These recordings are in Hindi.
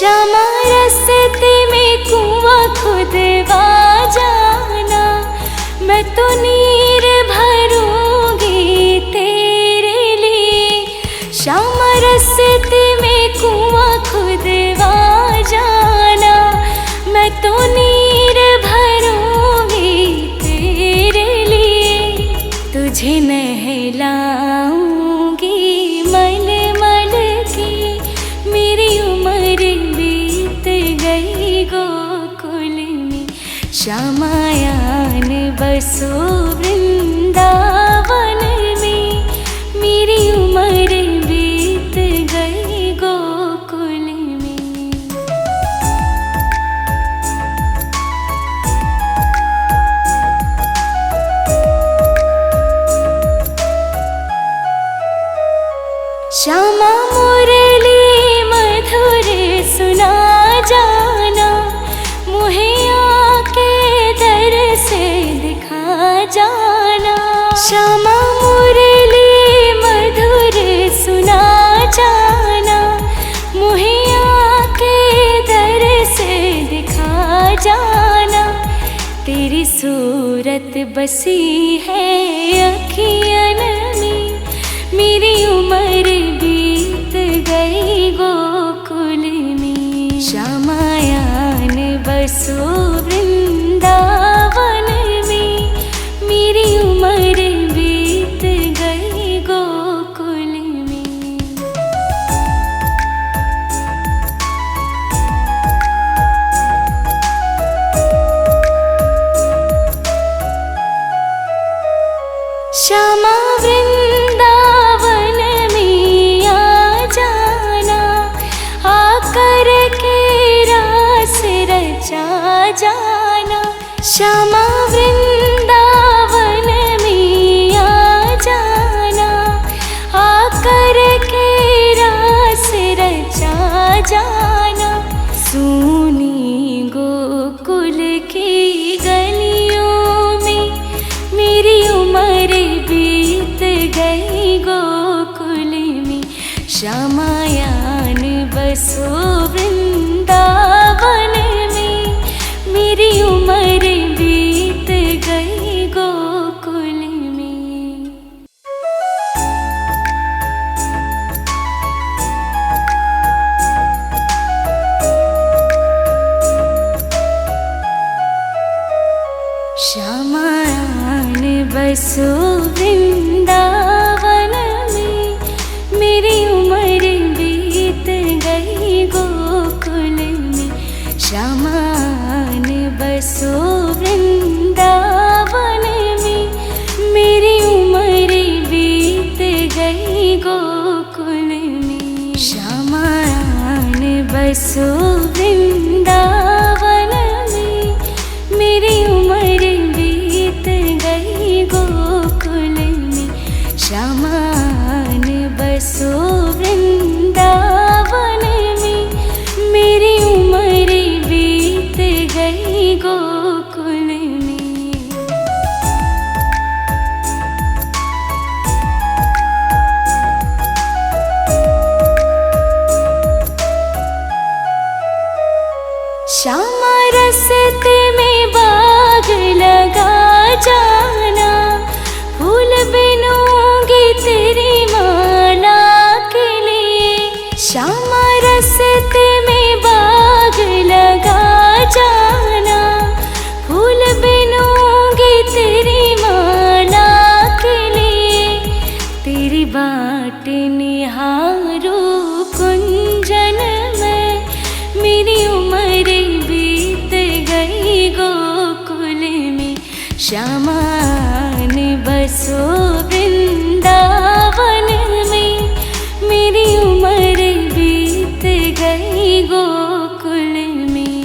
क्षमा रस्ते में कुआं खुदवा जाना, मैं तो नीर भरूंगी तेरे लिए। क्षमा रस्ते में कुआं खुदवा जाना, मैं तो नीर भरूंगी तेरे लिए। तुझे नहलाऊंगी मल मल के, मेरी उम्र बीत गई गोकुल में। श्यामायान बसो वृंदावन में, मेरी उम्र बीत गई गोकुल में। श्यामा मुरली मधुर सुना जाना, मुहे आके दर से दिखा जाना। श्यामा मुरली मधुर सुना जाना, मुहे आके दर से दिखा जाना। तेरी सूरत बसी है अखियन में, मेरी उम्र बीत गई गोकुल में। श्यामायान बसो वृंदावन में, मेरी उम्र बीत गई गोकुल में। श्यामा वृंदावन में आ जाना, आकर के रास रचा जाना। श्यामा वृंदावन में आ जाना, आकर के रास रचा जाना। सूनी गोकुल की गलियों में, मेरी उम्र बीत गई गोकुल में। श्यामायान बसो वृंदावन में, मेरी उम्र बीत गई गोकुल में। श्यामायान बसो वृंदावन में, मेरी उम्र बीत गई गोकुल में। श्यामायान बसो वृंदावन में, मेरी उम्र बीत गई गोकुल में। श्यामायान बसो वृंदावन में, मेरी उम्र बीत गई गोकुल में। श्यामायान बसो वृंदावन में, मेरी उम्र बीत गई गोकुल में। श्यामा रस्ते में बाग लगा जाना, फूल बिनूंगी तेरी माला के लिए। श्यामा रस्ते में बाग लगा जाना, फूल बिनूंगी तेरी माला के लिए। तेरी बाट निहारू कुंजन में, मेरी उम्र बीत गई गोकुल में। श्यामायान बसो वृंदावन में, मेरी उम्र बीत गई गोकुल में।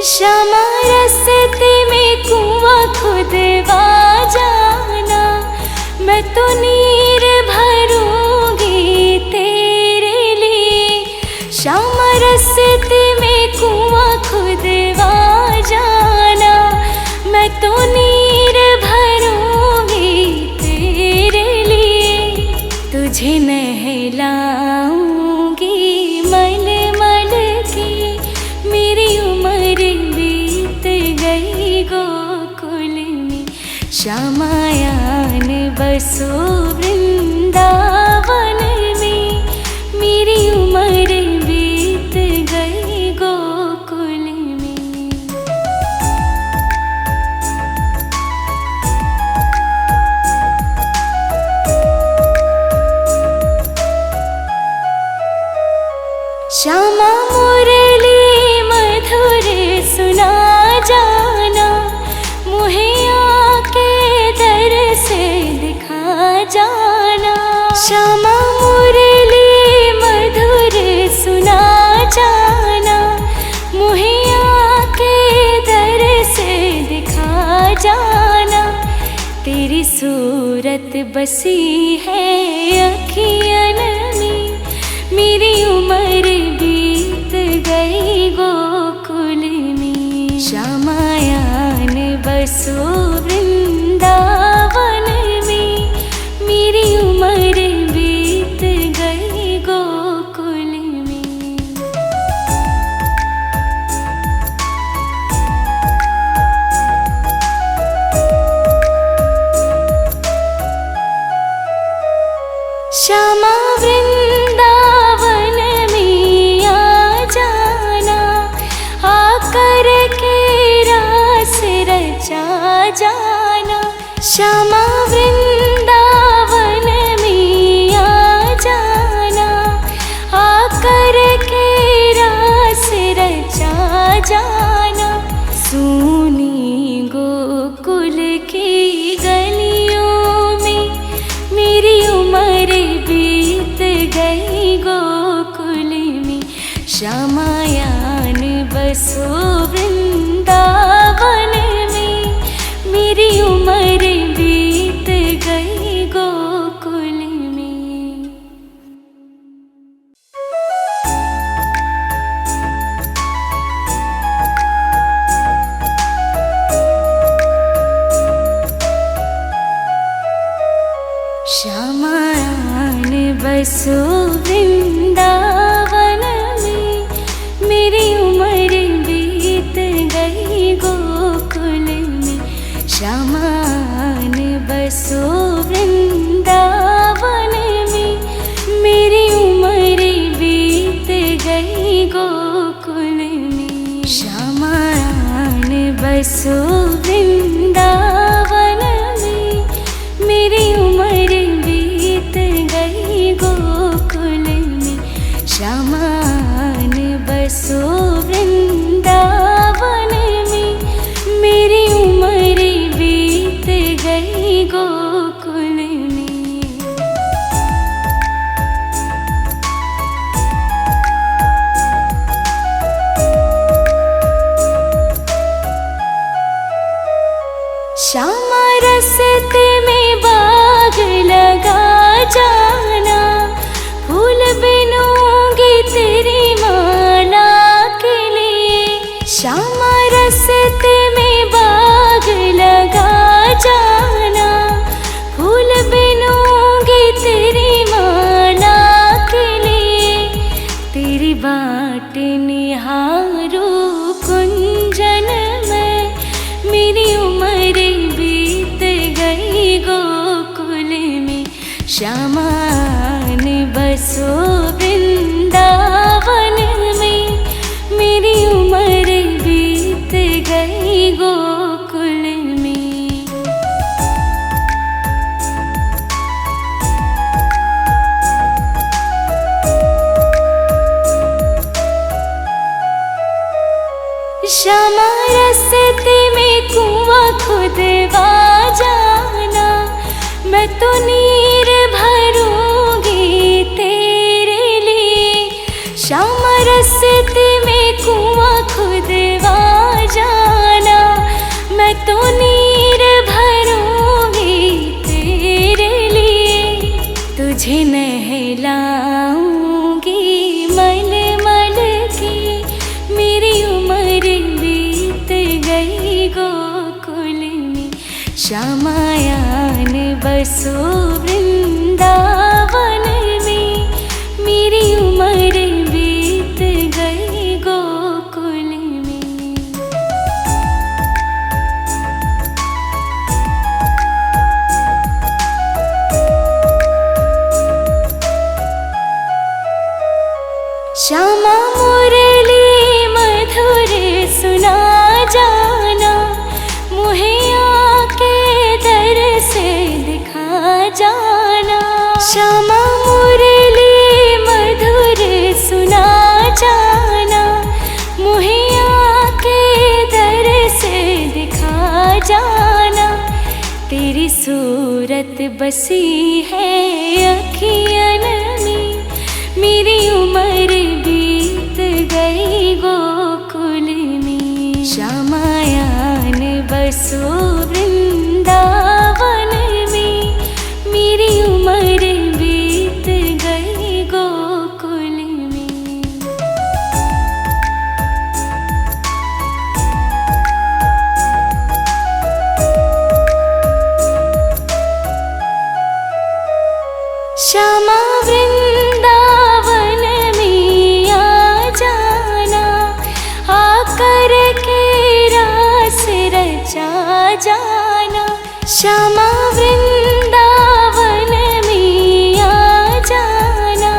श्यामा रस्ते में कुआं खुदवा जाना, मैं तो नीर भरूंगी तेरे लिए। श्यामा रस्ते में कुआं खुदवा जाना, श्यामायान बसो वृंदावन में, मेरी उम्र बीत गई गोकुल में। श्यामा मुरली मधुर सुना जाना, मुहे आके दर से दिखा जाना। श्यामा मुरली मधुर सुना जाना, मुहे आके दर से दिखा जाना। तेरी सूरत बसी है अखियन में, मेरी उम्र बीत गई गोकुल में। श्यामायान बसो वृंदावन में, मेरी उम्र बीत गई गोकुल में। श्यामा वृंदावन में आ जाना, आकर के रास रचा जाना। श्यामा वृंदावन में आ जाना, आकर के रास रचा जाना। सूनी गोकुल की गलियों में, मेरी उम्र बीत गई गोकुल में। श्यामायान बसो वृंदावन में, मेरी उम्र बीत गई गोकुल में। श्यामायान बसो वृंदावन में, मेरी उम्र बीत गई गोकुल में। श्यामायान बसो वृंदावन में, मेरी उम्र बीत गई गोकुल में। श्यामायान बसो वृंदावन में, मेरी उम्र बीत गई गोकुल में। श्यामायान बसो वृंदावन में, मेरी उम्र बीत गई गोकुल में। श्यामा रस्ते में बाग लगा जाना, फूल बिनूंगी तेरी माला के लिए। श्यामा रस्ते में बाग लगा जाना, फूल बिनूंगी तेरी माला के लिए। तेरी बाट निहारो कुंजन में, मेरी उम्र बीत गई गोकुल में। श्यामायान बसो वृंदावन में, मेरी उम्र बीत गई गोकुल में। श्यामा रस्ते में कुआं खुदवा जाना, मैं तो नीर भरूंगी तेरे लिए। श्यामा रस्ते में कुआं खुदवा जाना, मैं तो नीर भरूंगी तेरे लिए। तुझे नहलाऊंगी मल मल के, मेरी उम्र बीत गई गोकुल में। श्यामायान बसो वृंदावन में, मेरी उम्र बीत गई गोकुल में। जाना, तेरी सूरत बसी है अखियन में, मेरी उम्र बीत गई गोकुल में। श्यामायान बसो वृंदावन में, मेरी उम्र बीत गई गोकुल में। श्यामा वृंदावन में आ जाना, आकर के रास रचा जाना। श्यामा वृंदावन में आ जाना,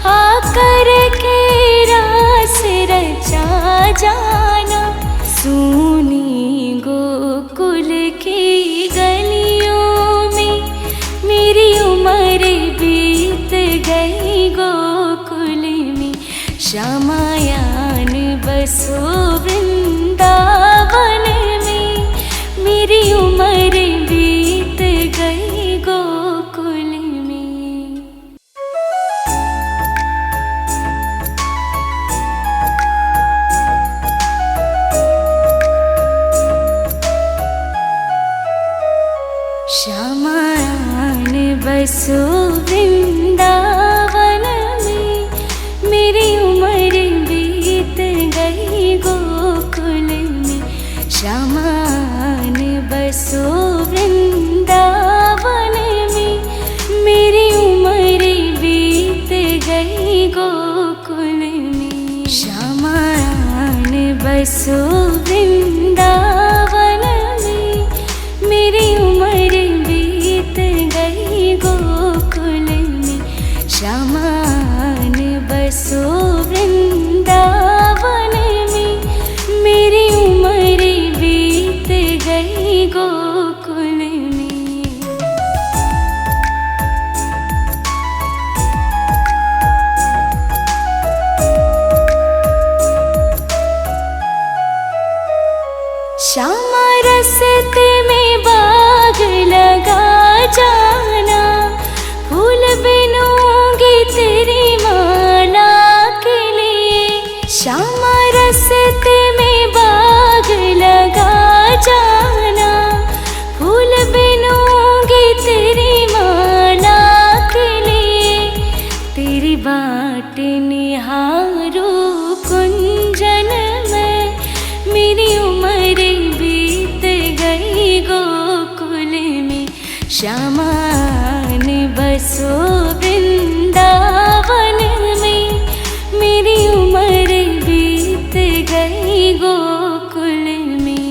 आकर के रास रचा जाना। सुनी गोकुल की गलियों में, मेरी उम्र बीत गई गोकुल में। श्यामायान बसो वृंदावन में, मेरी उम्र बीत गई गोकुल में। श्यामायान बसो वृंदावन में, मेरी उम्र बीत गई गोकुल में। श्यामायान बसो वृंदावन में, मेरी उम्र बीत गई गोकुल में। श्यामायान बसो वृंदावन में, मेरी उम्र बीत गई गोकुल में। श्यामायान बसो वृंदावन में, मेरी उम्र बीत गई गोकुल में। श्यामा रस्ते में बाग लगा जाना, फूल बिनूंगी तेरी माला के लिए। श्यामा रस्ते में बाग लगा जाना, फूल बिनूंगी तेरी माला के लिए। तेरी बाट निहारू कुंजन में, मेरी उम्र बीत गई गोकुल में। श्यामायान बसो वृंदावन में, मेरी उम्र बीत गई गोकुल में।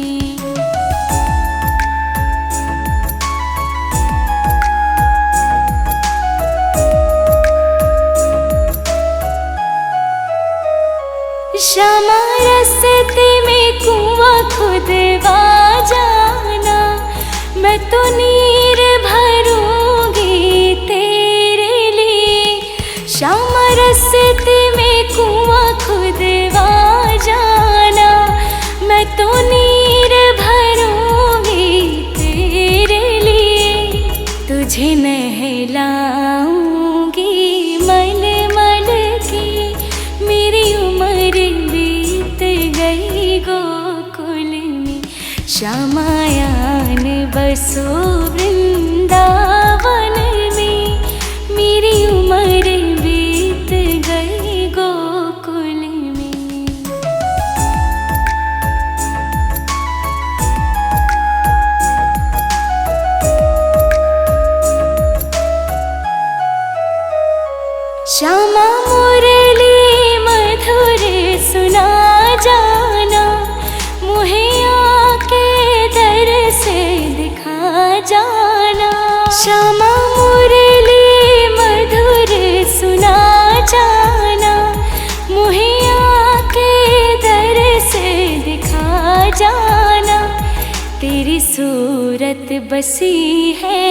श्यामा रस्ते में कुआं खुदवा जाना, मैं तो नीर भरूंगी तेरे लिए। श्यामा रस्ते में कुआं खुदवा जाना, मैं तो नीर भरूंगी तेरे लिए। तुझे नहलाऊंगी मल मल के, मेरी उम्र बीत गई गोकुल में। श्यामायान बसो वृंदावन में, मेरी उम्र बीत गई गोकुल में। श्यामा मुरली मधुर सुना जाना, मुहे आके दर से दिखा जाना। श्यामा मुरली मधुर सुना जाना, मुहे आके दर से दिखा जाना। तेरी सूरत बसी है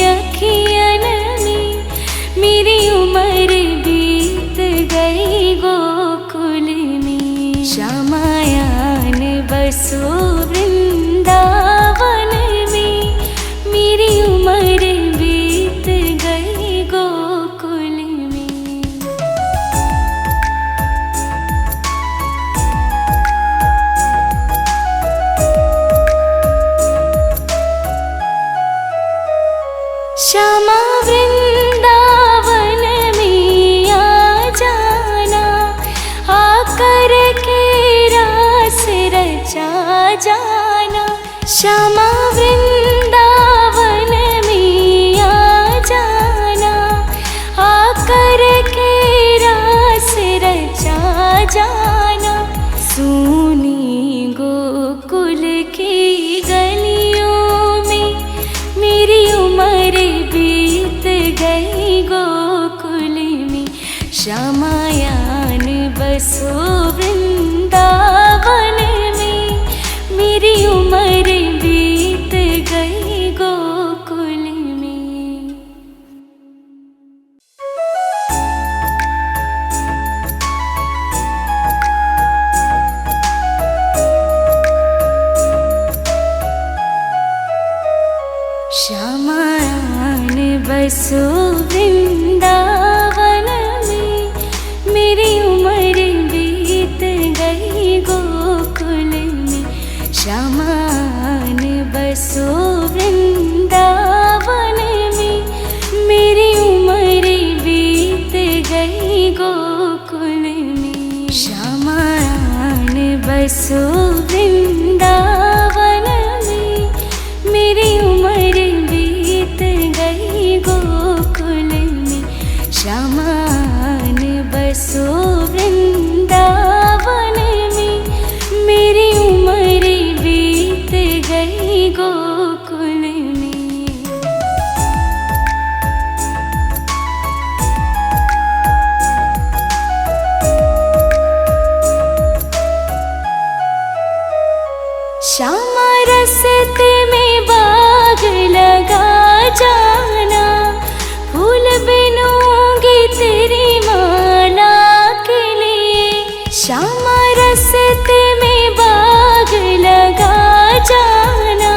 अखियन में, मेरी उम्र बीत गई गोकुल में। श्यामायान बसो वृंदावन रचा जाना। श्यामा वृंदावन में आ जाना, आकर के रास रचा जाना। सूनी गोकुल की गलियों में मेरी उम्र बीत गई गोकुल में। श्यामायान बसो वृंदावन में, मेरी उम्र बीत गई गोकुल में। श्यामायान बसो वृंदावन में, मेरी उम्र बीत गई गोकुल में। श्यामायान बसो वृंदावन में, मेरी उम्र बीत गई गोकुल में। श्यामायान बसो वृंदावन में, मेरी उम्र बीत गई गोकुल में। श्यामायान बसो वृंदावन में, मेरी उम्र बीत गई गोकुल में। श्यामा रस्ते में बाग लगा जाना, फूल बिनूंगी तेरी माला के लिए। श्यामा रस्ते में बाग लगा जाना,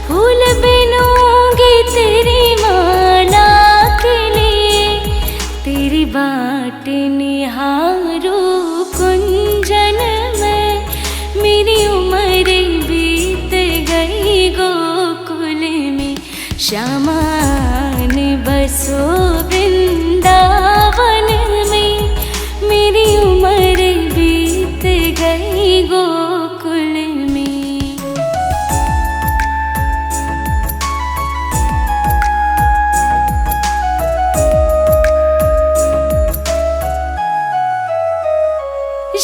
फूल बिनूंगी तेरी माला के लिए। तेरी बाट निहारो कुंजन में, मेरी उम्र बीत गई गोकुल में। श्यामायान बसो वृंदावन में, मेरी उम्र बीत गई गोकुल में।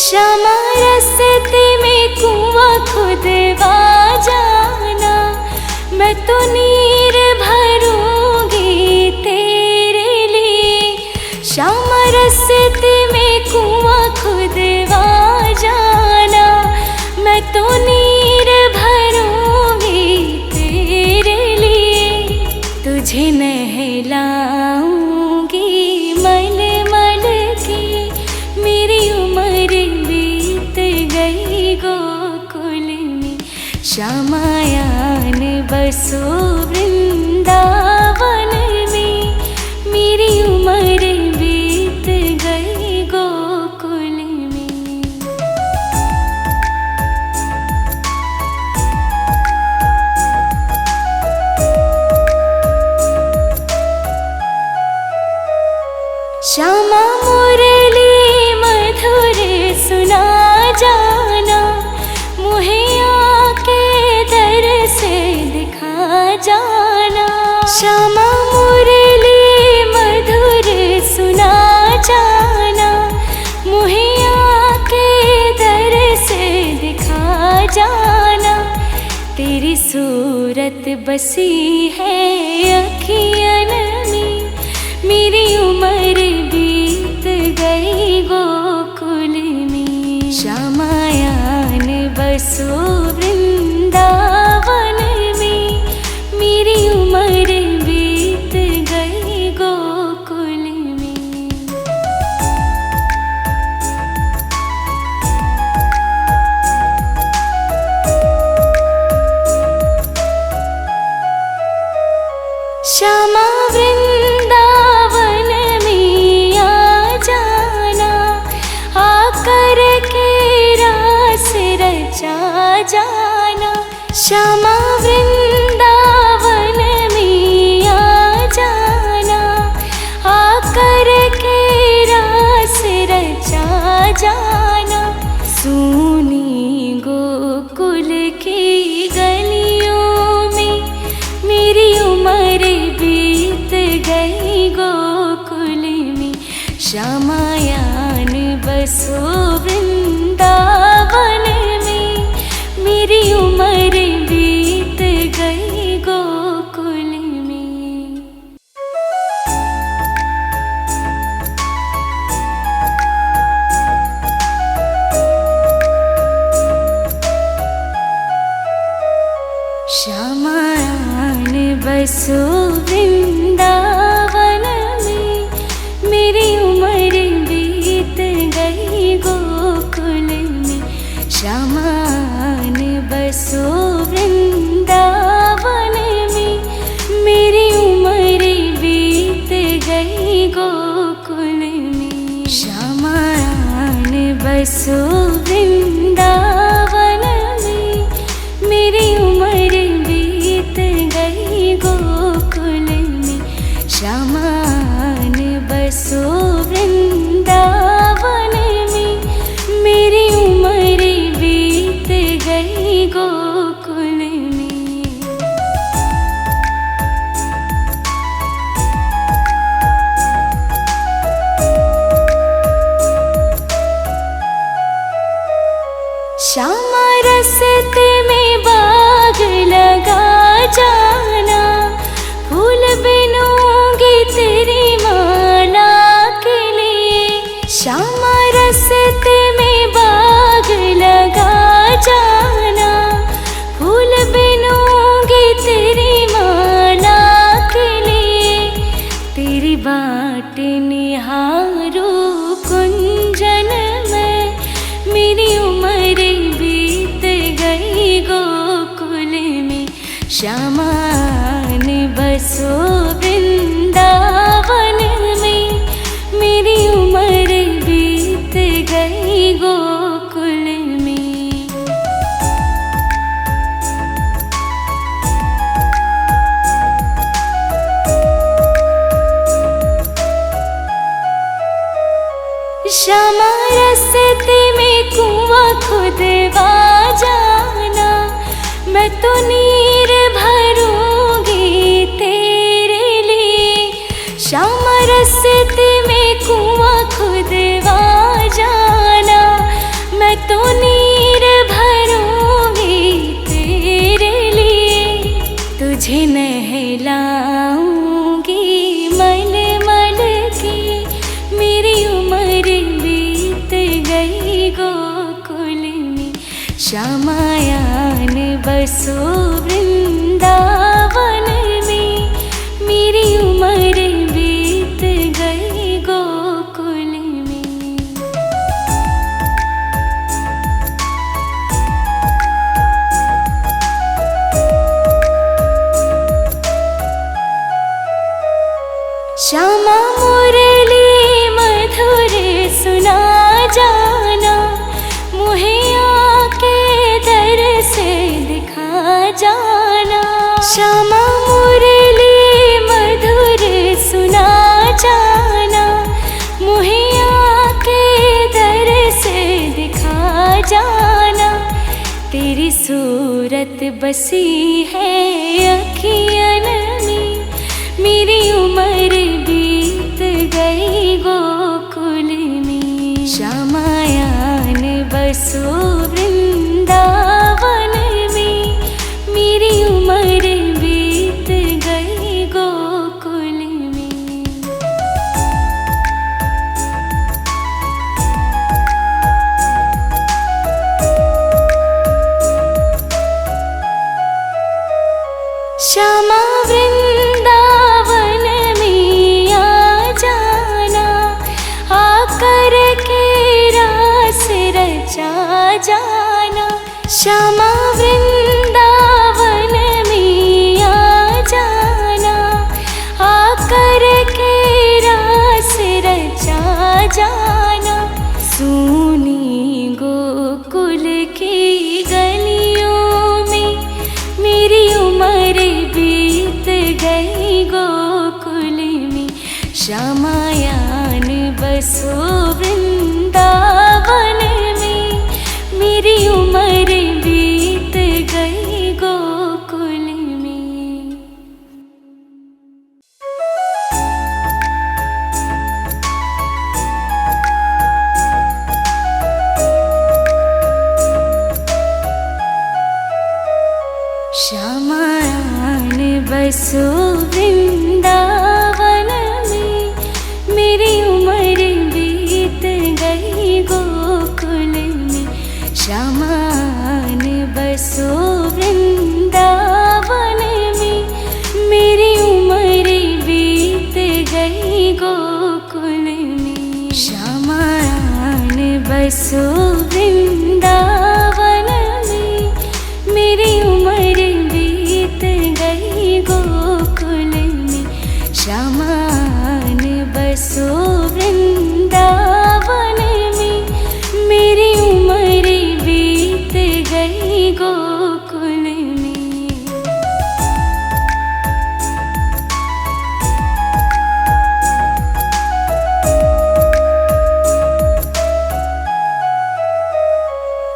श्यामा रस्ते में कुआं खुदवा जाना, मैं तो नीर भरूंगी तेरे लिए। श्यामा रस्ते में कुआं खुदवा जाना, मैं तो नीर भरूंगी तेरे लिए। तुझे नहलाऊंगी मल मल के, मेरी उम्र बीत गई गोकुल में। श्यामायान बसो वृंदावन में, मेरी उम्र बीत गई गोकुल में। श्यामा मुरली मधुर सुना जाना, मुहे आके दर से दिखा जाना। श्यामा मुरली मधुर सुना जाना, मुहे आके दर से दिखा जाना। तेरी सूरत बसी है अखियन में, मेरी उम्र बीत गई गोकुल में। श्यामायान बसो वृंदावन में, मेरी उम्र बीत गई गोकुल में। श्यामा वृंदावन में आ जाना, आकर के रास रचा जाना। श्यामा वृंदावन में आ जाना, आकर के रास रचा जाना। सूनी गोकुल श्यामान बसो वृंदावन में, मेरी उम्र बीत गई गोकुल में। श्यामान बसो वृंदावन में, मेरी उम्र बीत गई गोकुल में। श्यामान बसो वृंदावन में, मेरी उम्र बीत गई गोकुल में। श्यामा रस्ते में बाग लगा जाना, फूल बिनूंगी तेरी माला के लिए। श्यामा रस्ते में बाग लगा जाना, फूल बिनूंगी तेरी माला के लिए। तेरी बाट निहारू कुंजन में, मेरी उम्र बीत गई गोकुल में। श्यामान बसो वृंदावन में, मेरी उम्र बीत गई गोकुल में। श्यामा रस्ते में कुआं खुदवा जाना, मैं तो नीर भरूंगी तेरे लिए। श्यामा रस्ते में कुआं खुदवा जाना, मैं तो नीर भरूंगी तेरे लिए। तुझे नहलाऊंगी मल मल के, मेरी उम्र बीत गई गोकुल में। श्यामायान बसो वृंदावन में, मेरी उम्र बीत गई गोकुल में। श्यामा मुरली मधुर सुना जाना, मुहे आके दर से दिखा जाना। श्यामा मुरली मधुर सुना जाना, मुहे आके दर से दिखा जाना। तेरी सूरत बसी है अखियन में, मेरी उम्र बीत गई गोकुल में। श्यामायान बसो वृंदावन में, मेरी उम्र बीत गई गोकुल में। श्यामा वृंदावन में आ जाना, आकर के रास रचा जाना। श्यामा वृंदावन में आ जाना, आकर के रास रचा जाना। सूनी गोकुल की गलियों में, मेरी उम्र बीत गई गोकुल में। श्यामायान बसो वृंदावन में, मेरी उम्र बीत गई गोकुल में। श्यामायान बसो वृंदावन में, मेरी उम्र बीत गई गोकुल में। श्यामान बसो वृंदावन में, मेरी उम्र बीत गई गोकुल में। श्यामायान बसो वृंदावन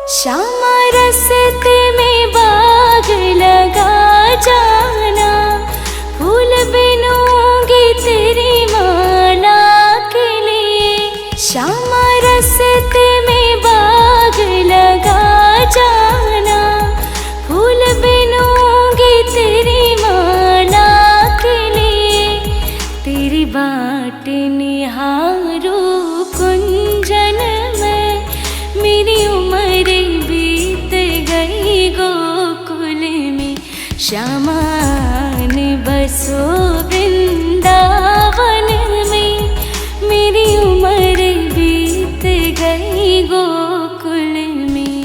श्यामा रस्ते में बाग लगा जाना, फूल बिनूंगी तेरी माला के लिए। श्यामा रस्ते में बाग लगा जाना, फूल बिनूंगी तेरी माला के लिए। तेरी बाट निहारो कुंजन में, मेरी उम्र बीत गई गोकुल में। श्यामा ने बसो वृंदावन में, मेरी उम्र बीत गई गोकुल में।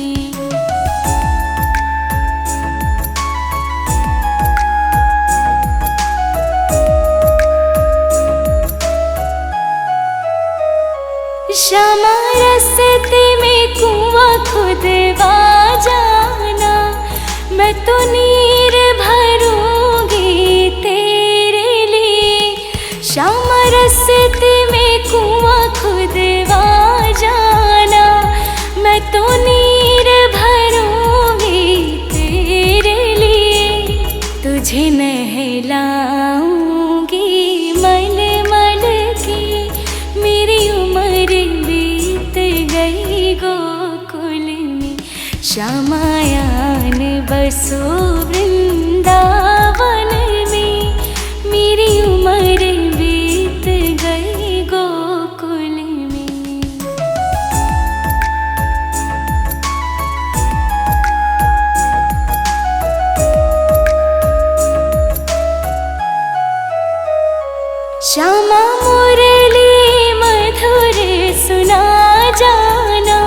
श्यामा रस्ते में कुआं खुदवा जाना, मैं तो नीर भरूंगी तेरे लिए। श्यामा रस्ते में कुआं खुदवा जाना, मैं तो नीर भरूंगी तेरे लिए। तुझे नहलाऊंगी मल मल के, मेरी उम्र बीत गई गोकुल में। श्यामायान बसो वृंदावन में, मेरी उम्र बीत गई गोकुल में। श्यामा मुरली मधुर सुना जाना,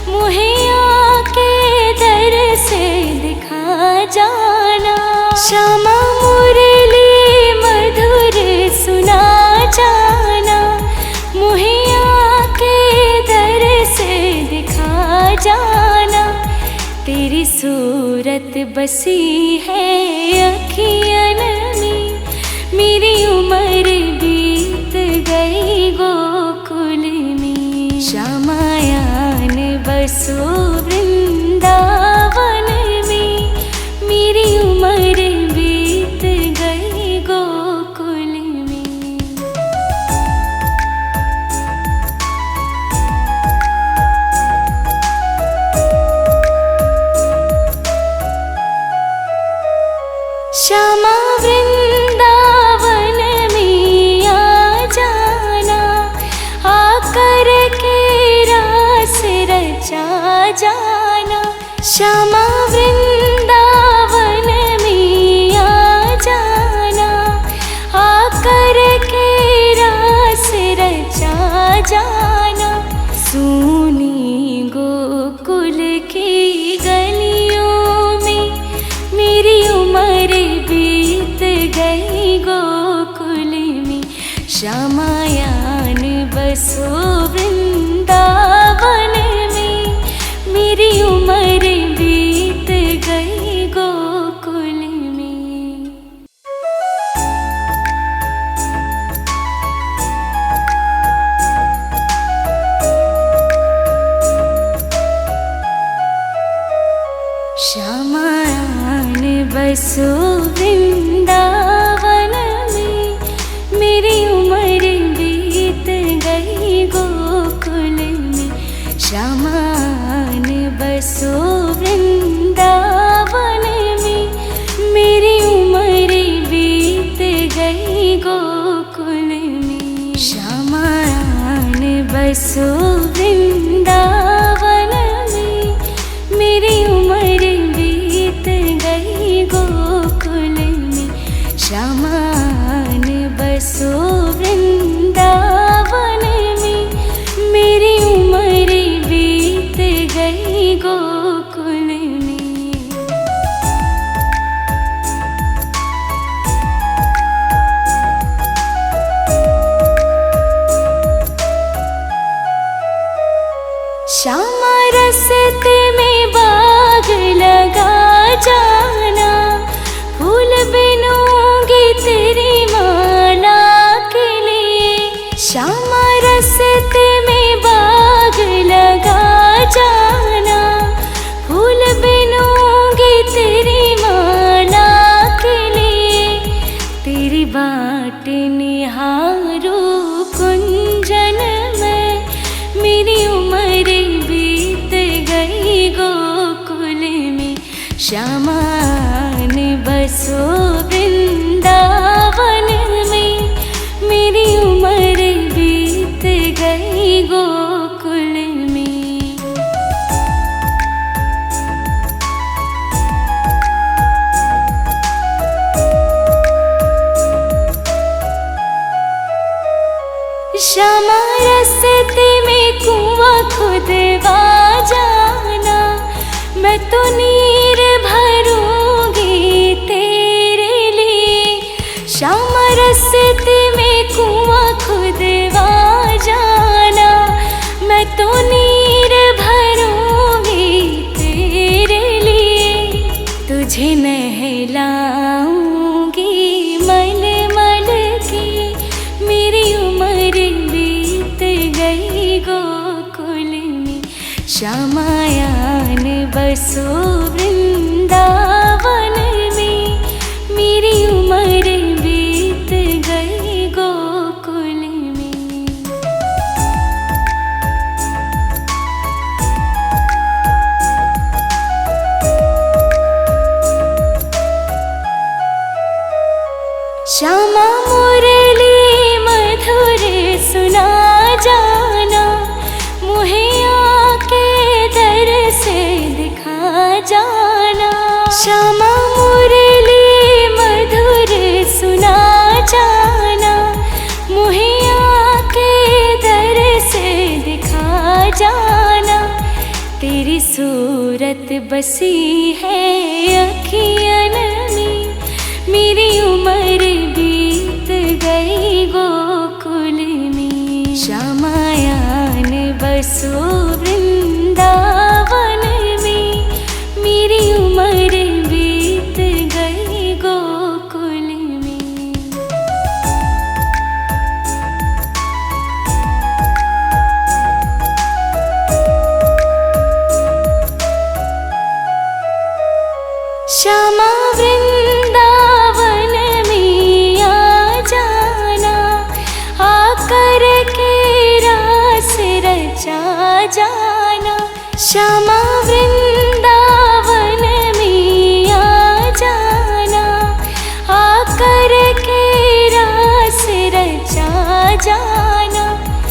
मुहे आके दर से दिखा जाना। श्यामा मुरली मधुर सुना जाना, मुहे आके दर से दिखा जाना। तेरी सूरत बसी है अखियन में, मेरी उम्र बीत गई गोकुल में। श्यामायान बसो वृंदावन में, मेरी उम्र बीत गई गोकुल में। श्यामा वृंदावन में आ जाना, आकर के रास रचा जाना। श्यामा वृंदावन में आ जाना, आकर के रास रचा जाना। सूनी गोकुल की गलियों में, मेरी उम्र बीत गई गोकुल में। श्यामायान बसो वृंदावन में, मेरी उम्र बीत गई गोकुल में। श्यामायान बसो वृंदावन में, मेरी उम्र बीत गई गोकुल में। श्यामायान बसो वृंदावन में, मेरी उम्र बीत गई गोकुल में। श्यामायान बसो वृंदावन में, मेरी उम्र बीत गई गोकुल। बसो वृंदावन में, मेरी उम्र बीत गई गोकुल में। श्यामा मुरली मधुर सुना जाना, मुहे आके दर से दिखा जाना। श्यामा मुरली मधुर सुना जाना, मुहे आके दर से दिखा जाना। तेरी सूरत बसी है अखियन में, मेरी उम्र बीत गई गोकुल में। श्यामायान बसो वृंदावन में, मेरी उम्र बीत गई गोकुल में। श्यामा वृंदावन में आ जाना, आकर के रास रचा जाना। श्यामा वृंदावन में आ जाना, आकर के रास रचा जाना।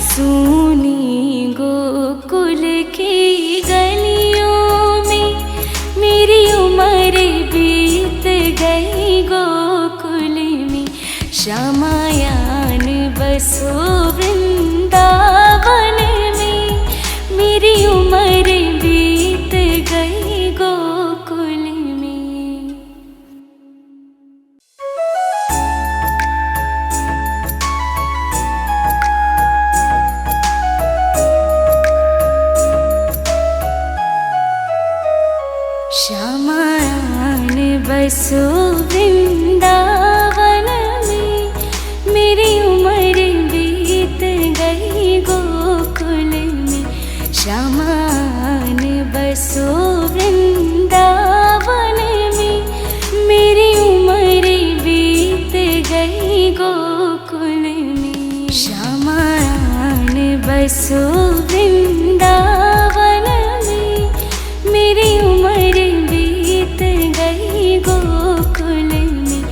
सुनी गोकुल की गलियों में, मेरी उम्र बीत गई गोकुल में। श्यामायान बसो वृंदावन में, मेरी उम्र बीत गई गोकुल में। श्यामायान बसो वृंदावन में, मेरी उम्र बीत गई गोकुल में। श्यामायान बसो वृंदावन में, मेरी उम्र बीत गई गोकुल में। श्यामायान बसो वृंदावन में, मेरी उम्र बीत गई गोकुल में।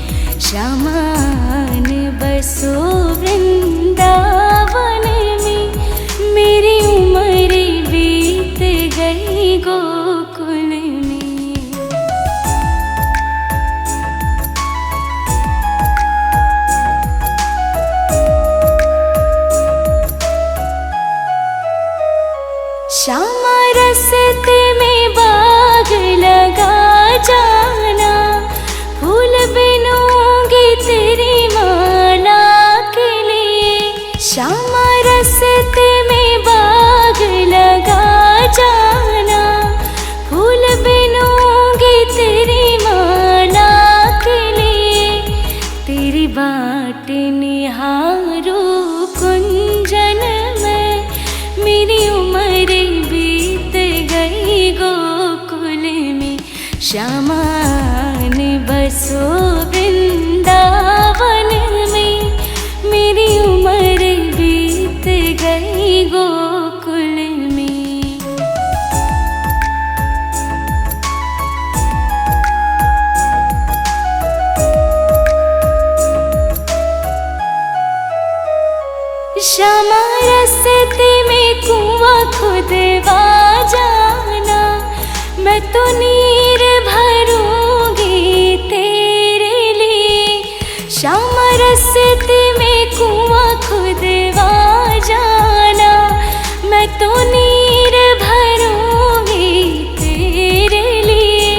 श्यामायान बसो वृंदावन में, मेरी उम्र बीत गई गोकुल में। श्यामा रस्ते में बाग लगा जाना, फूल बिनूंगी तेरी माला के लिए। श्यामा रस्ते में बाग लगा जाना, फूल बिनूंगी तेरी माला के लिए। तेरी बाट निहारो कुंजन में, मेरी उम्र बीत गई गोकुल में। श्यामायान बसो वृंदावन में, मेरी उम्र बीत गई गोकुल में। श्यामा रस्ते में कुआं खुदवा जाना, मैं तो नीर भरूंगी तेरे लिए। श्यामा रस्ते में कुआं खुदवा जाना, मैं तो नीर भरूंगी तेरे लिए।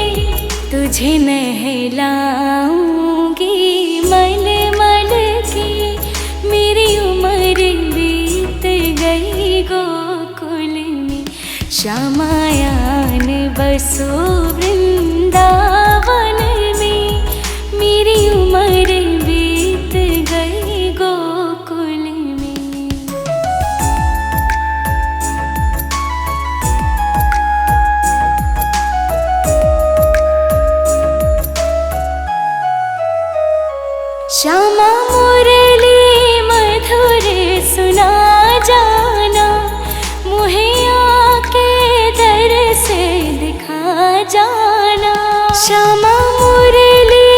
तुझे नहलाऊंगी मल मल के, मेरी उम्र बीत गई गोकुल में। श्यामायान बसो वृंदावन में, मेरी उम्र बीत गई गोकुल में। जाना। श्यामा मुरली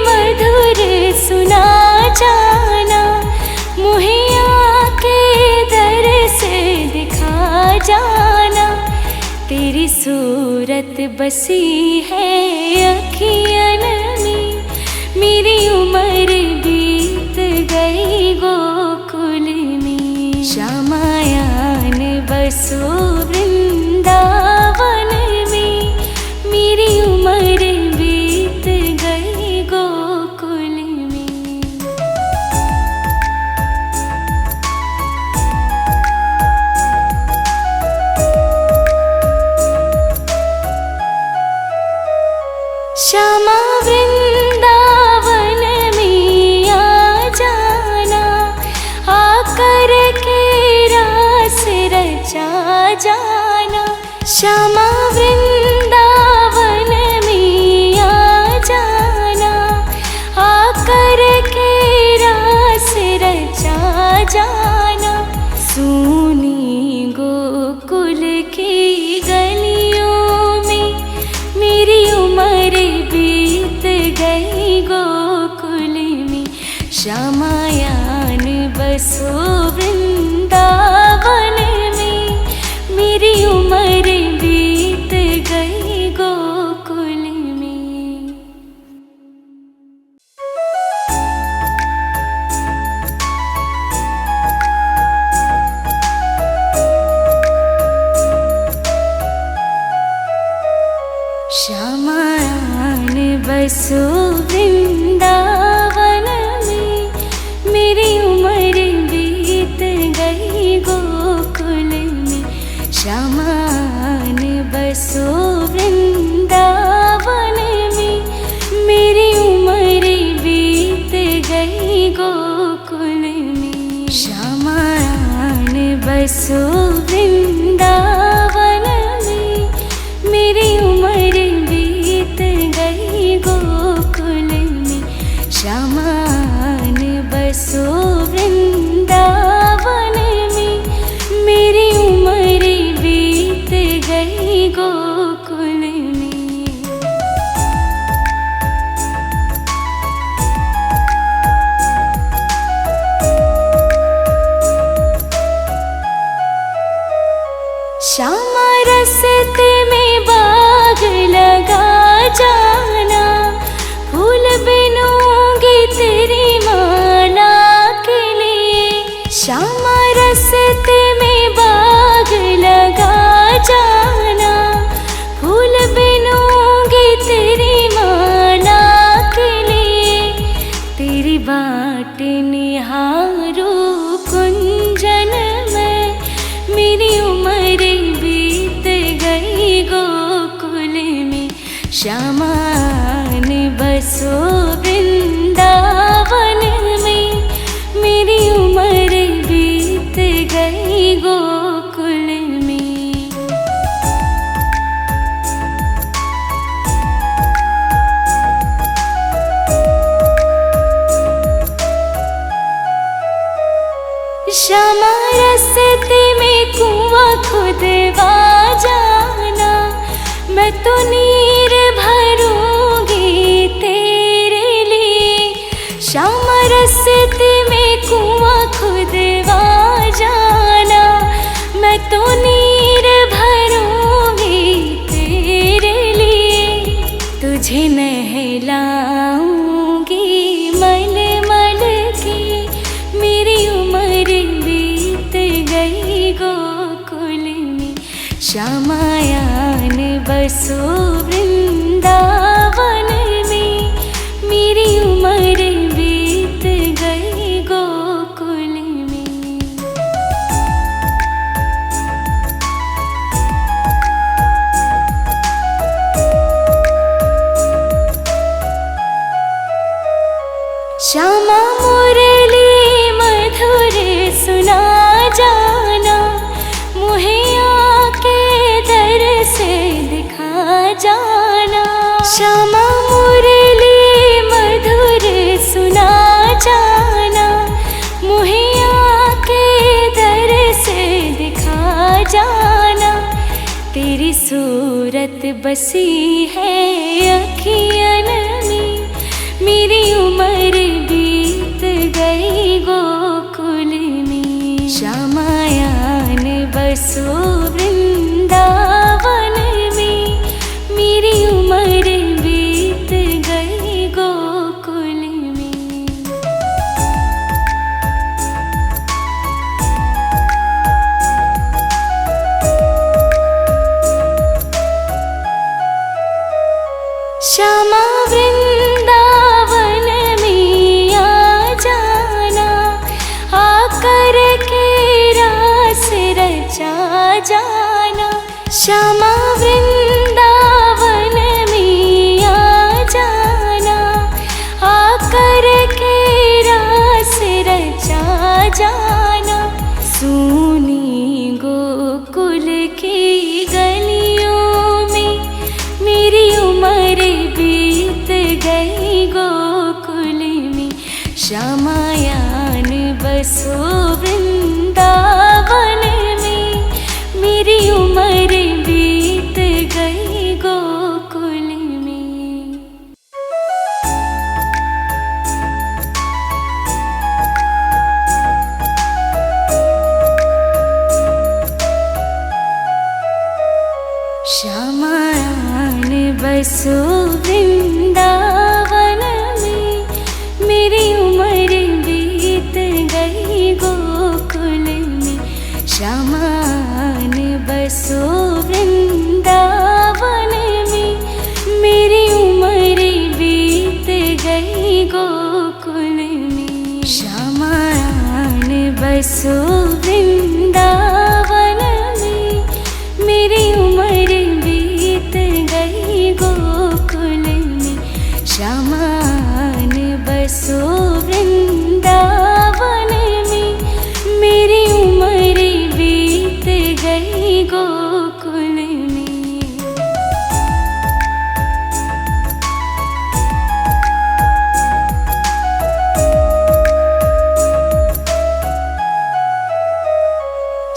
मधुर सुना जाना, मुहे आके दर से दिखा जाना। तेरी सूरत बसी है अखियन में, मेरी उम्र बीत गई गोकुल में। श्यामायान बसो वृंदावन में, मेरी उम्र बीत गई गोकुल में। श्यामा वृंदावन में आ जाना, आकर के रास रचा जाना। श्यामा वृंदावन में आ जाना, आकर के रास रचा जाना। सुनी गोकुल की गलियों में, मेरी उम्र बीत गई गोकुल में। श्यामायान बसो वृंदावन में, मेरी उम्र बीत गई गोकुल में। श्यामायान बसो वृंदावन में, मेरी उम्र बीत गई गोकुल में। श्यामायान बसो वृंदावन में, मेरी उम्र बीत गई गोकुल में। श्यामायान बसो वृंदावन में, मेरी उम्र बीत गई गोकुल में। श्यामायान बसो वृंदावन में, मेरी उम्र बीत गई गोकुल में। श्यामा रस्ते में बाग लगा जाना, फूल बिनूंगी तेरी माला के लिए। श्यामा रस्ते में बाग लगा जाना, फूल बिनूंगी तेरी माला के लिए। तेरी बाट निहारू कुंजन में, मेरी उम्र बीत गई गोकुल में। श्यामायान बसो वृंदावन में, मेरी उम्र बीत गई गोकुल में। श्यामा रस्ते में कुआं खुदवा जाना, मैं तो नीर भरूंगी तेरे लिए। श्यामा रस्ते में कुआं खुदवा जाना, मैं तो नीर भरूंगी तेरे लिए। तुझे नहलाऊंगी मल मल के, मेरी उम्र बीत गई गोकुल में। श्यामायान बसो वृंदावन में, मेरी उम्र बीत गई गोकुल में। श्यामा मुरली मधुर सुना जाना, मुहे आके दर से दिखा जाना। श्यामा मुरली मधुर सुना जाना, मुहे आके दर से दिखा जाना। तेरी सूरत बसी है अखियन में, मेरी उम्र बीत गई गोकुल में। श्यामायान बसो वृंदावन में, मेरी उम्र बीत गई गोकुल में। श्यामा वृंदावन में आ जाना, आकर के रास रचा जाना। श्यामा वृंदावन में आ जाना, आकर के रास रचा जाना। सुनी गोकुल की गलियों में, मेरी उम्र बीत गई गोकुल में। श्यामायान बसो वृंदावन में, मेरी उम्र बीत गई गोकुल में। श्यामायान बसो वृंदावन में, मेरी उम्र बीत गई गोकुल में। श्यामायान बसो वृंदावन में, मेरी उम्र बीत गई गोकुल में। श्यामायान बसो वृंदावन में, मेरी उम्र बीत गई गोकुल में। श्यामायान बसो वृंदावन में, मेरी उम्र बीत गई गोकुल में।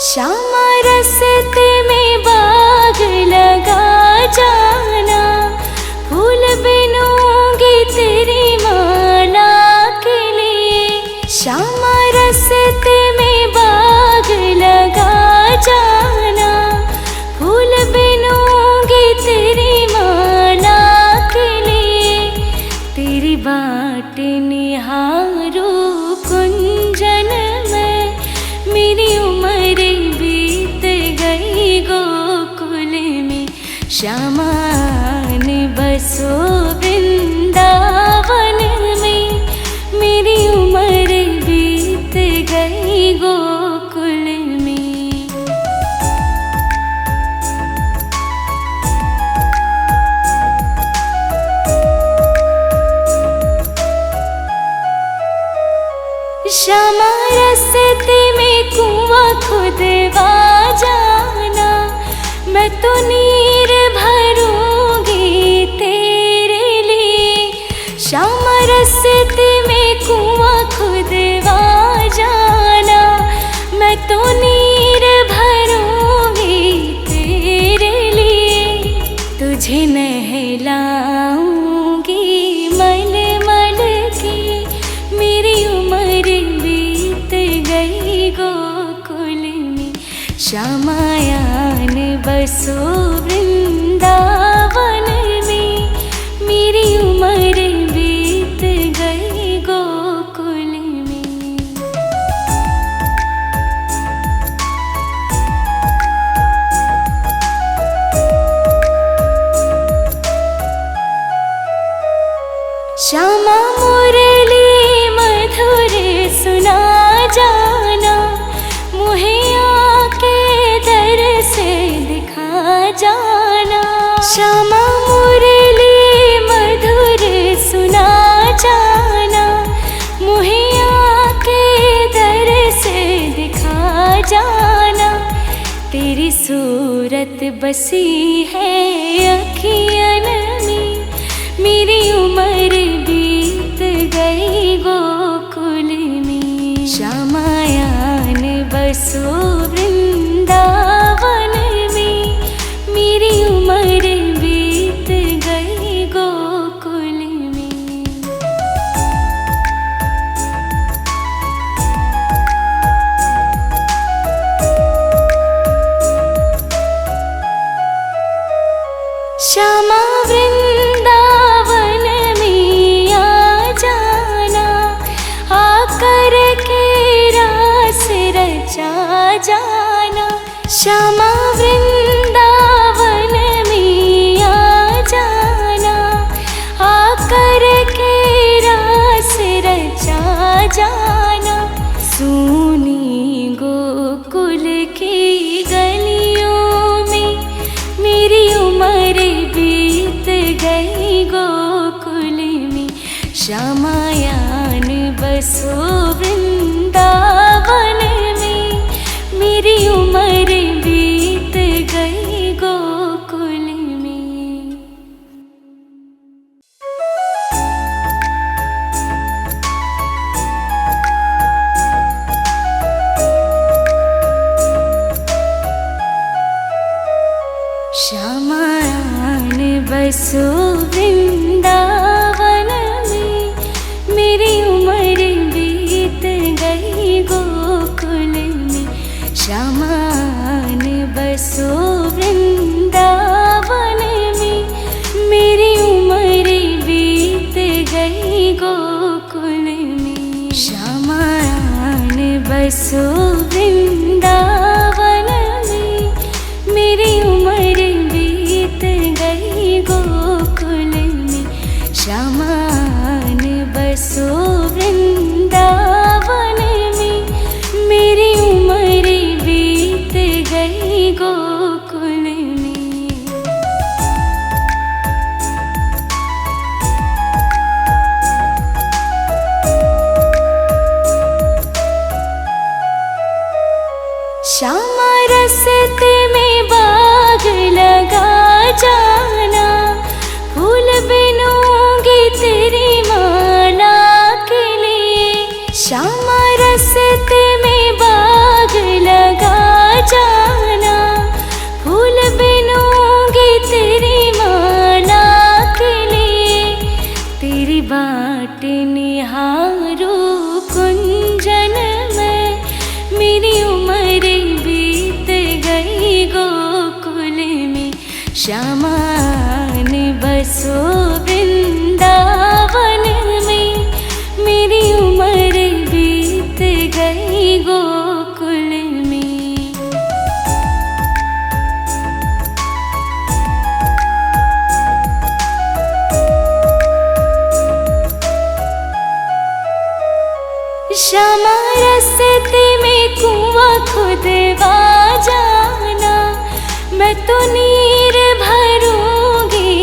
श्यामा रस्ते में बाग लगा जाना, फूल बिनूंगी तेरी माला के लिए। श्यामा रस्ते में बाग लगा जाना, फूल बिनूंगी तेरी माला के लिए। तेरी बाट निहारो कुंजन में, मेरी उम्र बीत गई गोकुल में। श्यामायान बसो वृंदावन में, मेरी उम्र बीत गई गोकुल में। श्यामा रस्ते में कुआं खुदवा जाना, मैं तो नीर भरूंगी तेरे लिए। श्यामा रस्ते में कुआं खुदवा जाना, मैं तो नीर भरूंगी तेरे लिए। तुझे नहलाऊंगी मल मल के, मेरी उम्र बीत गई गोकुल में। श्यामायान बसो वृंदावन में, मेरी उम्र बीत गई गोकुल में। श्यामा मुरली मधुर सुना जाना, मुहे आके दर से दिखा जाना। श्यामा मुरली मधुर सुना जाना, मुहे आके दर से दिखा जाना। तेरी सूरत बसी है अखियन में, मेरी उम्र बीत गई गोकुल में। श्यामायान बसो वृंदावन में, मेरी उम्र श्यामा वृंदावन में आ जाना, आकर के रास रचा जाना। श्यामा वृंदावन में आ जाना, आकर के रास रचा जाना। सूनी गोकुल की गलियों में मेरी उम्र बीत गई गोकुल में। श्यामायान बसो वृंदावन में, मेरी उम्र बीत गई गोकुल में। श्यामायान बसो वृंदावन में, मेरी उम्र बीत गई गोकुल में। श्यामायान बसो वृंदावन में, मेरी उम्र बीत गई गोकुल में। श्यामायान बसो वृंदावन में, मेरी उम्र बीत गई गोकुल में। श्यामायान बसो वृंदावन में, मेरी उम्र बीत गई गोकुल में। श्यामा रस्ते में बाग लगा जाना, फूल बिनूंगी तेरी माला के लिए। श्यामा रस्ते में बाग लगा जाना, फूल बिनूंगी तेरी माला के लिए। तेरी बाट निहारू कुंजन में, मेरी उम्र बीत गई गोकुल में। श्यामायान बसो वृंदावन में, मेरी उम्र बीत गई गोकुल में। श्यामा रस्ते में कुआं खुदवा जाना, मैं तो नीर भरूंगी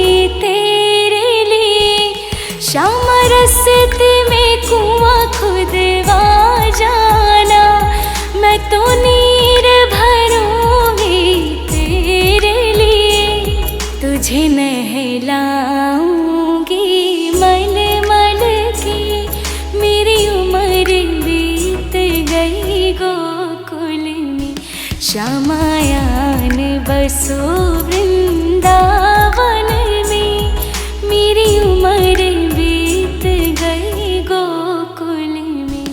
तेरे लिए। श्यामा रस्ते में कुआं खुदवा जाना, मैं तो नीर भरूंगी तेरे लिए। तुझे नहलाऊंगी मल मल के, मेरी उम्र बीत गई गोकुल में। श्यामायान बसो वृंदावन में, मेरी उम्र बीत गई गोकुल में।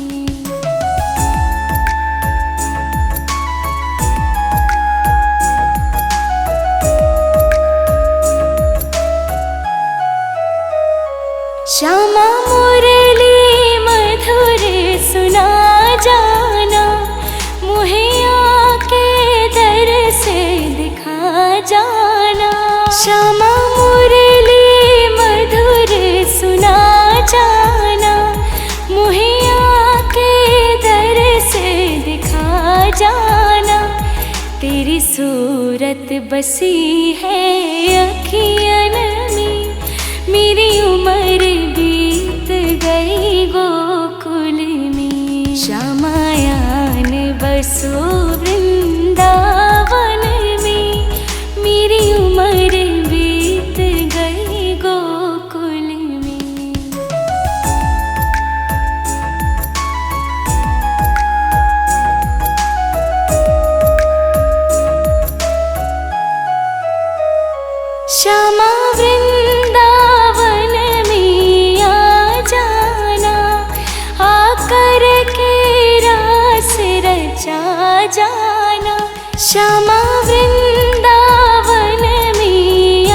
श्यामा मुरली मधुर सुना जाना, मुहे आके दर से दिखा जाना। श्यामा मुरली मधुर सुना जाना, मुहे आके दर से दिखा जाना। तेरी सूरत बसी है अखियन में, मेरी उम्र बीत गई गोकुल में। श्यामायान बसो वृंदावन में, मेरी उम्र बीत गई गोकुल में। श्यामा वृंदावन में आ जाना, आकर के रास रचा जाना। श्यामा वृंदावन में आ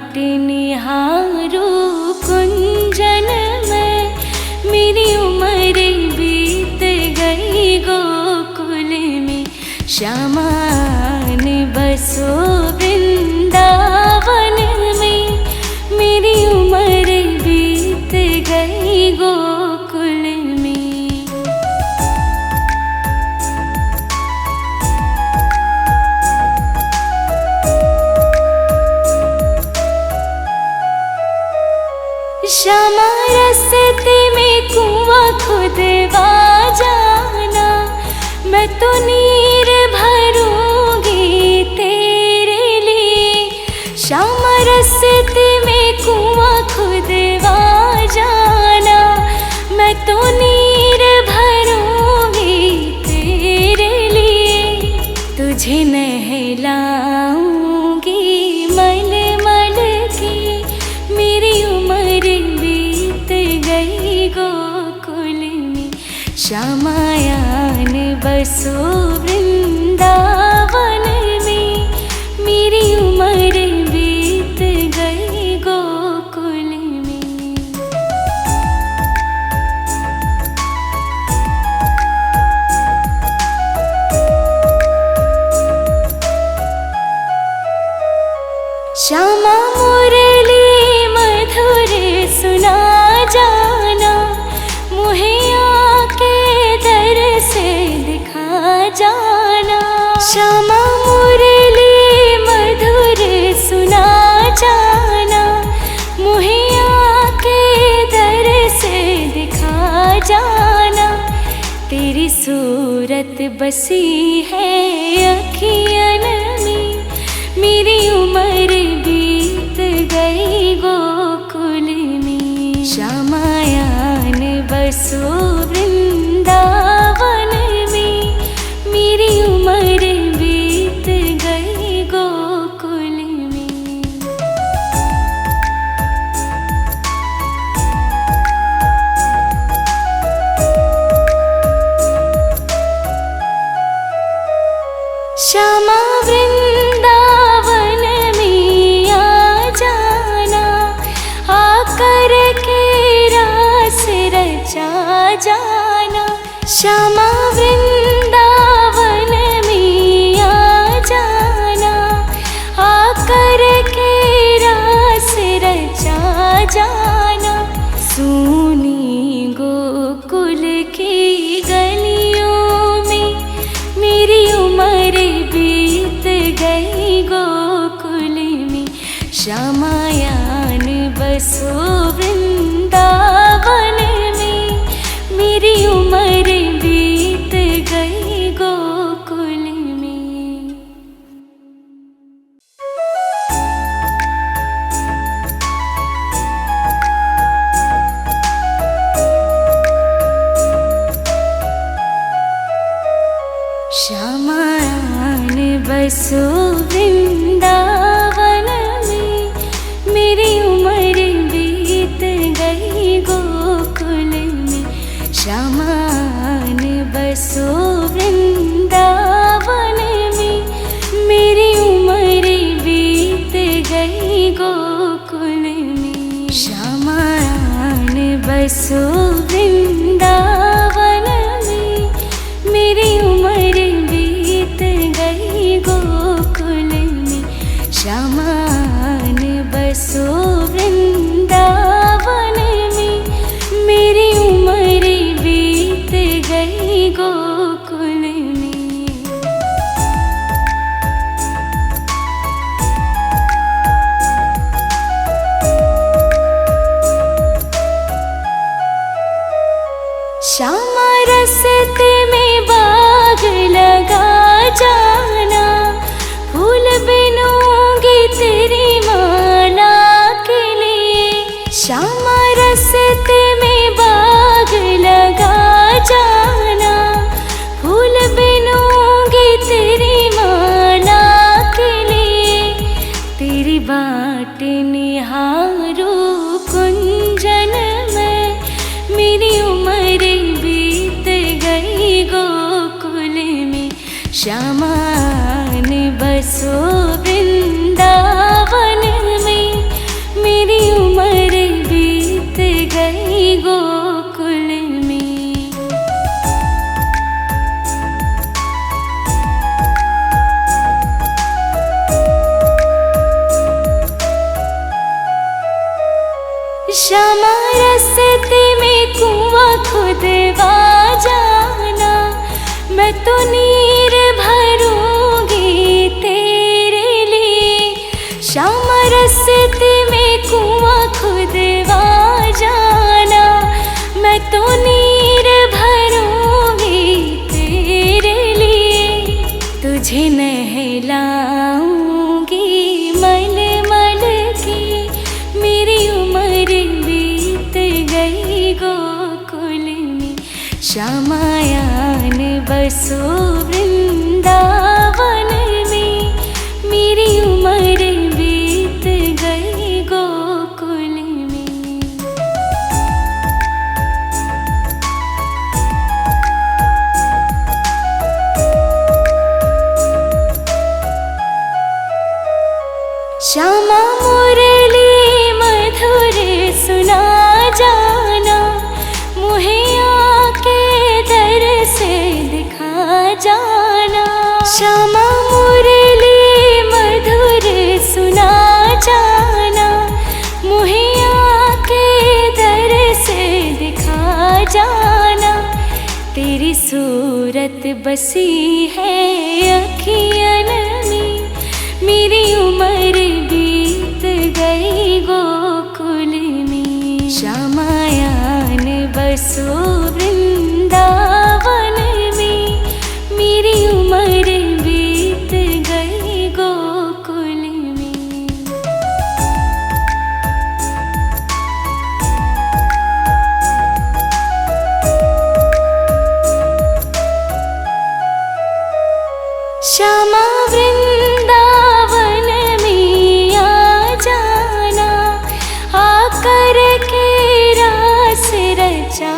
बाट निहारू कुंजन में, मेरी उम्र बीत गई गोकुल में। श्यामान बसो वृंदावन में, मेरी उम्र बीत गई गोकुल में। श्यामा रास्ते में कुआं खुदवा जाना, मैं तो नीर भरूंगी तेरे लिए। श्यामा रास्ते में कुआं खुदवा जाना, मैं तो नीर भरूंगी तेरे लिए। तुझे नहलाऊंगी मल मल के, मेरी उम्र बीत गई गोकुल में। श्यामायान बसो वृंदावन में, मेरी उम्र बीत गई गोकुल में। श्यामा मुरली मधुर सुना जाना, मुहे आके दर से दिखा जाना। श्यामा मुरली मधुर सुना जाना, मुहे आके दर से दिखा जाना। तेरी सूरत बसी है अखियन में, मेरी उम्र बीत गई गोकुल में। श्यामायान बसो वृंदावन में, मेरी उम्र बीत गई गोकुल में। श्यामा वृंदावन में आ जाना, आकर के रास रचा जाना। श्यामा वृंदावन में आ जाना, आकर के रास रचा जाना। सूनी गोकुल की गलियों में, मेरी उम्र बीत गई गोकुल में। श्यामायान बसो वृंदावन में, मेरी उम्र बीत गई गोकुल में। श्यामायान बसो वृंदावन में, मेरी उम्र बीत गई गोकुल में। श्यामान बसो वृंदावन में, मेरी उम्र बीत गई गोकुल में। श्यामायान बसो वृंदावन में, मेरी उम्र बीत गई गोकुल में। श्यामान बसो वृंदावन में, मेरी उम्र बीत गई गोकुल में। श्यामा रास्ते में बाग लगा जाना, फूल बिनूंगी तेरी माला के लिए। श्यामा रास्ते में बाग लगा जाना, फूल बिनूंगी तेरी माला के लिए। तेरी बाट निहारू कुंजन में, मेरी उम्र बीत गई गोकुल में। श्यामान बसो वृंदावन में, श्यामा रस्ते में कुआं खुदवा जाना, मैं तो नीर भरूंगी तेरे लिए। श्यामा रस्ते में कुआं खुदवा जाना, मैं तो नीर भरूंगी तेरे लिए। तुझे नहलाऊंगी मल मल के, मेरी उम्र बीत गई गोकुल में। श्यामायान बसो वृंदावन में, मेरी उम्र बीत गई गोकुल में। श्यामा मुरली मधुर सुना जाना, मुहे आके दर से दिखा जाना। श्यामा मुरली मधुर सुना जाना, मुहे आके दर से दिखा जाना। तेरी सूरत बसी है अखियन में, मेरी उम्र बीत गई गोकुल में। श्यामायान बसो वृंदावन में, मेरी उम्र बीत गई गोकुल में। श्यामा वृंदावन में आ जाना, आकर के रास रचा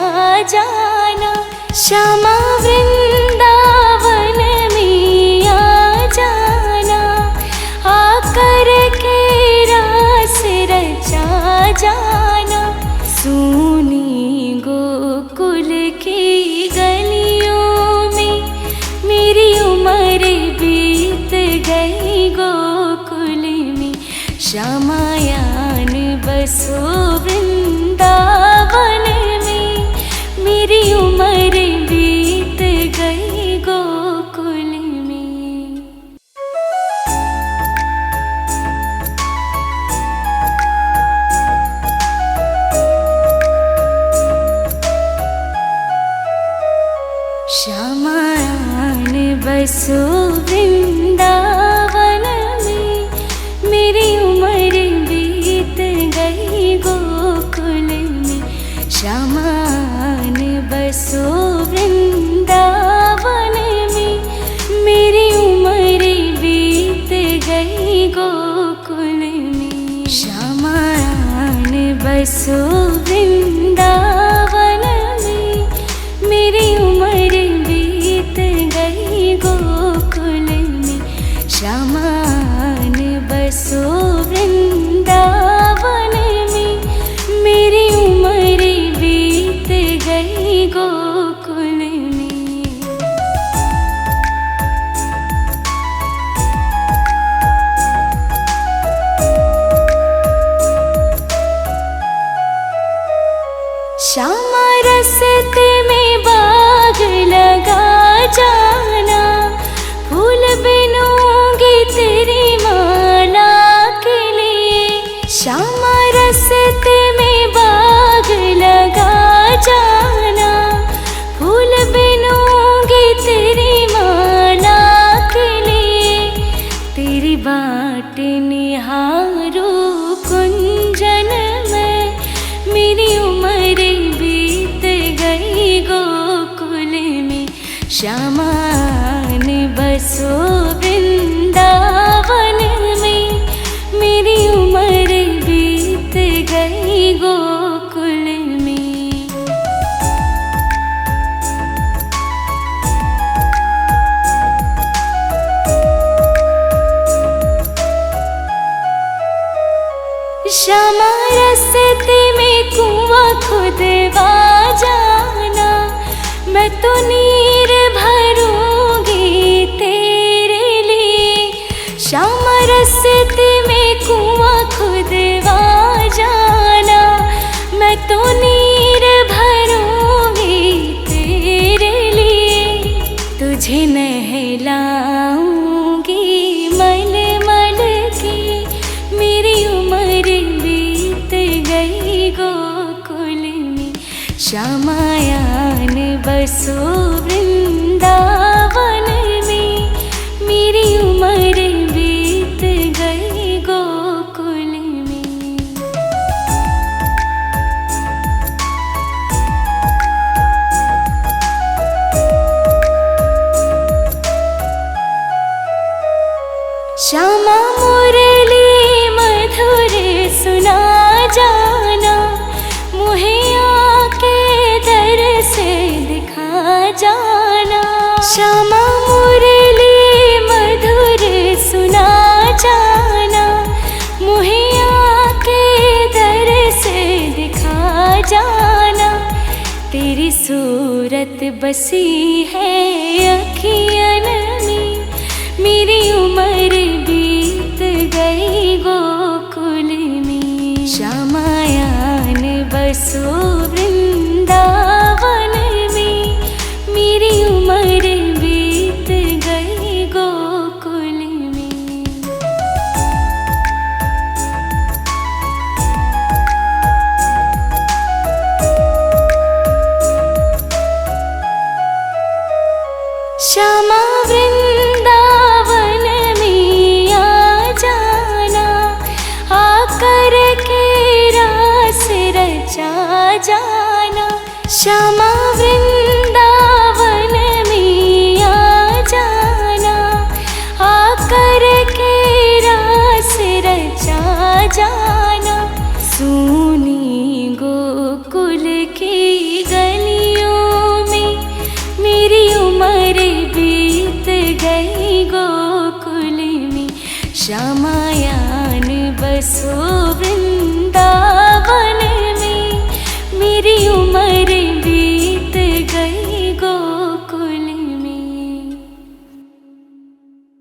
जाना। श्यामा वृंदावन में आ जाना, आकर के रास रचा जाना। सूनी गोकुल की गलियों में, मेरी उम्र बीत गई गोकुल में। श्यामायान बसो वृंदावन में, मेरी उम्र बीत गई गोकुल में। श्यामायान बसो वृंदावन में, मेरी उम्र बीत गई गोकुल में। श्यामायान बसो वृंदावन में, मेरी उम्र बीत गई गोकुल में। श्यामायान बसो वृंदावन में, मेरी उम्र बीत गई गोकुल में। श्यामायान बसो वृंदावन में, मेरी उम्र बीत गई गोकुल में। श्यामा रस्ते में बाग लगा जाना, फूल बिनूंगी तेरी माला के लिए। श्यामा रस्ते में बाग लगा जाना, फूल बिनूंगी तेरी माला के लिए। तेरी बाट निहारो कुंजन में, मेरी उम्र बीत गई गोकुल में। श्यामायान बसो वृंदावन में, मेरी उम्र बीत गई गोकुल में। श्यामा रस्ते में कुआं खुदवा जाना, मैं तो नीर भरूंगी तेरे लिए। श्यामा रस्ते में कुआं खुदवा जाना, तुझे नहलाऊंगी मल मल की, मेरी उम्र बीत गई गोकुल में। श्यामायान बसो वृंदावन में, मेरी उम्र बीत गई गोकुल में। श्यामा मुरली मधुर सुना जाना, मुहे आके दर से दिखा जाना। श्यामा मुरली मधुर सुना जाना, मुहे आके दर से दिखा जाना। तेरी सूरत बसी है अखियन में, मेरी उम्र बीत गई गोकुल में। श्यामायान बसो वृंदावन में, मेरी उम्र बीत गई गोकुल में। श्यामा वृंदावन में आ जाना, आकर के रास रचा जाना। श्यामा वृंदावन में आ जाना, आकर के रास रचा जाना। सूनी गोकुल की गलियों में, मेरी उम्र बीत गई गोकुल में। श्यामायान बसो वृंदावन